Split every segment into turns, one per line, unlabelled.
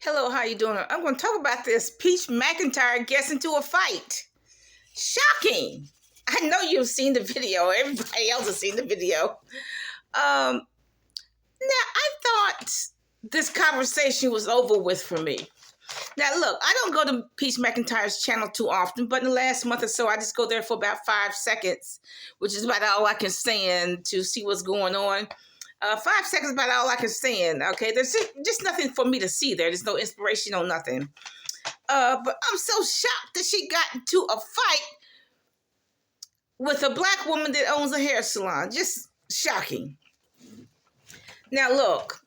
Hello, how you doing? I'm going to talk about this. Peach McIntyre gets into a fight. Shocking. I know you've seen the video. Everybody else has seen the video. Now, I thought this conversation was over with for me. Now, look, I don't go to Peach McIntyre's channel too often, but in the last month or so, I just go there for about 5 seconds, which is about all I can stand to see what's going on. 5 seconds is about all I can stand, okay? There's just nothing for me to see there. There's no inspiration or nothing. But I'm so shocked that she got into a fight with a black woman that owns a hair salon. Just shocking. Now, look,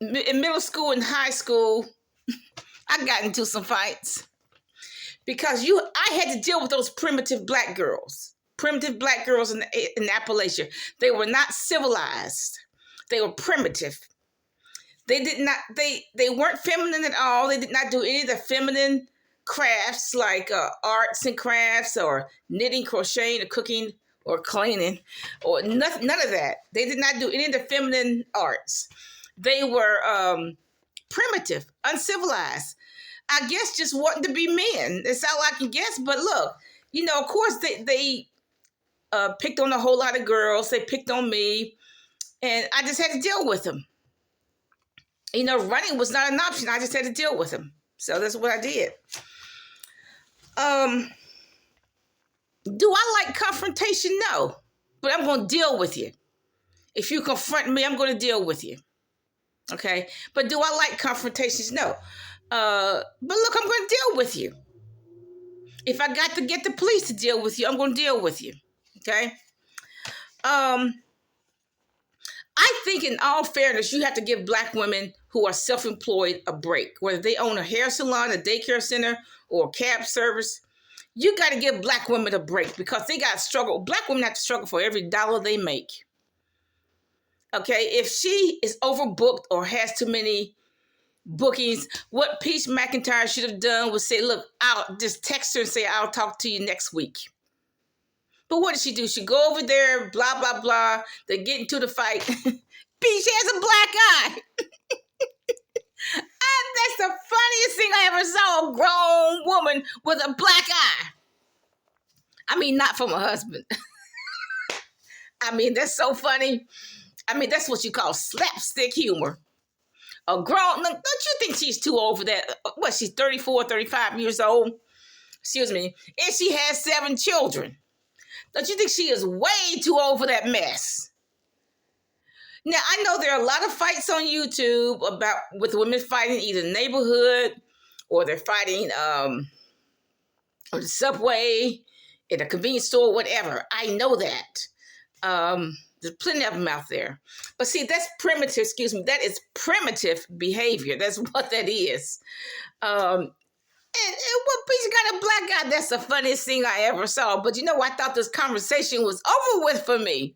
in middle school and high school, I got into some fights because I had to deal with those primitive black girls. Primitive black girls in Appalachia. They were not civilized. They were primitive. They weren't feminine at all. They did not do any of the feminine crafts like arts and crafts or knitting, crocheting, or cooking, or cleaning, or none of that. They did not do any of the feminine arts. They were primitive, uncivilized. I guess just wanting to be men. That's all I can guess. But look, of course they picked on a whole lot of girls. They picked on me, and I just had to deal with them. Running was not an option. I just had to deal with them. So that's what I did. Do I like confrontation? No. But I'm going to deal with you. If you confront me, I'm going to deal with you. Okay? But do I like confrontations? No. But look, I'm going to deal with you. If I got to get the police to deal with you, I'm going to deal with you. Okay? I think in all fairness, you have to give black women who are self-employed a break. Whether they own a hair salon, a daycare center, or a cab service, you got to give black women a break because they got to struggle. Black women have to struggle for every dollar they make. Okay? If she is overbooked or has too many bookings, what Peach McIntyre should have done was say, look, I'll just text her and say, I'll talk to you next week. But what did she do? She go over there, blah, blah, blah. They get into the fight. Peach has a black eye. That's the funniest thing I ever saw, a grown woman with a black eye. I mean, not from a husband. I mean, that's so funny. I mean, that's what you call slapstick humor. A grown, don't you think she's too old for that? What, she's 34, 35 years old? Excuse me. And she has 7 children. Don't you think she is way too old for that mess? Now, I know there are a lot of fights on YouTube with women fighting either neighborhood or they're fighting on the subway, in a convenience store, whatever. I know that. There's plenty of them out there. But see, that's primitive, that is primitive behavior. That's what that is. And what Peach got a black guy? That's the funniest thing I ever saw. But I thought this conversation was over with for me.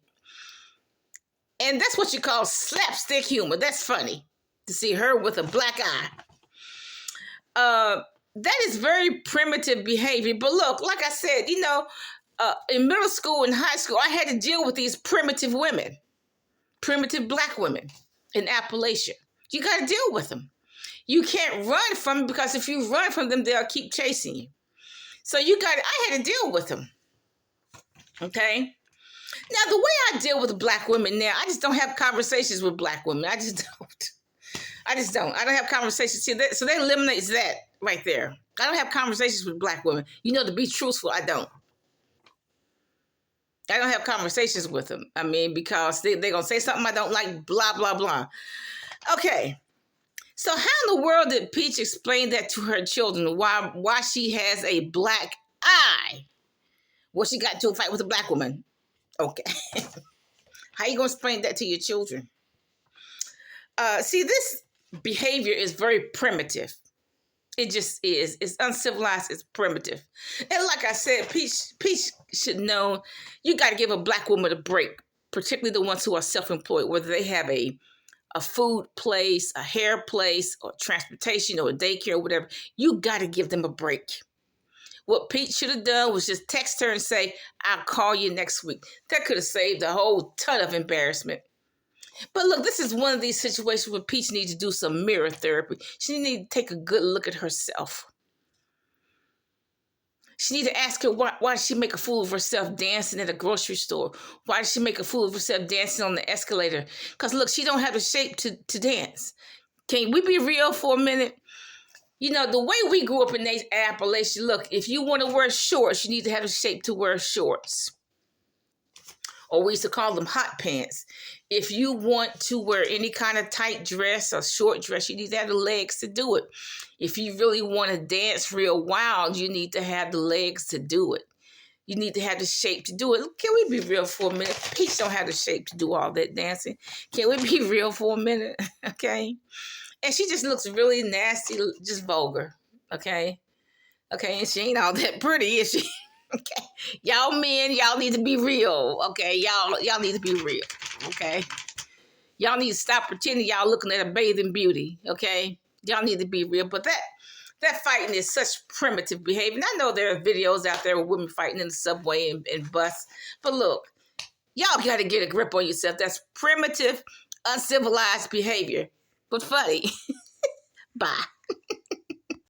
And that's what you call slapstick humor. That's funny to see her with a black eye. That is very primitive behavior. But look, like I said, in middle school and high school, I had to deal with these primitive women, primitive black women in Appalachia. You got to deal with them. You can't run from them because if you run from them, they'll keep chasing you. So I had to deal with them. Okay? Now, the way I deal with black women now, I just don't have conversations with black women. I just don't. I don't have conversations. See, so that eliminates that right there. I don't have conversations with black women. To be truthful, I don't. I don't have conversations with them. I mean, because they're going to say something I don't like, blah, blah, blah. Okay. So how in the world did Peach explain that to her children, why she has a black eye? Well, she got into a fight with a black woman. Okay. How you going to explain that to your children? See, this behavior is very primitive. It just is. It's uncivilized. It's primitive. And like I said, Peach should know you got to give a black woman a break, particularly the ones who are self-employed, whether they have a food place, a hair place, or transportation, or a daycare, or whatever. You got to give them a break. What Pete should have done was just text her and say, I'll call you next week. That could have saved a whole ton of embarrassment. But look, this is one of these situations where Peach needs to do some mirror therapy. She needs to take a good look at herself. She needs to ask her why did she make a fool of herself dancing at a grocery store? Why did she make a fool of herself dancing on the escalator? Because look, she don't have the shape to dance. Can we be real for a minute? You know, the way we grew up in Appalachia, look, if you want to wear shorts, you need to have the shape to wear shorts. Or we used to call them hot pants. If you want to wear any kind of tight dress or short dress, you need to have the legs to do it. If you really want to dance real wild, you need to have the legs to do it. You need to have the shape to do it. Can we be real for a minute? Peach don't have the shape to do all that dancing. Can we be real for a minute? Okay? And she just looks really nasty, just vulgar. Okay? Okay, and she ain't all that pretty, is she? Okay, y'all men, y'all need to be real. Okay, y'all need to be real. Okay, y'all need to stop pretending y'all looking at a bathing beauty. Okay, y'all need to be real. But that fighting is such primitive behavior. And I know there are videos out there with women fighting in the subway and bus. But look, y'all got to get a grip on yourself. That's primitive, uncivilized behavior. But funny. Bye.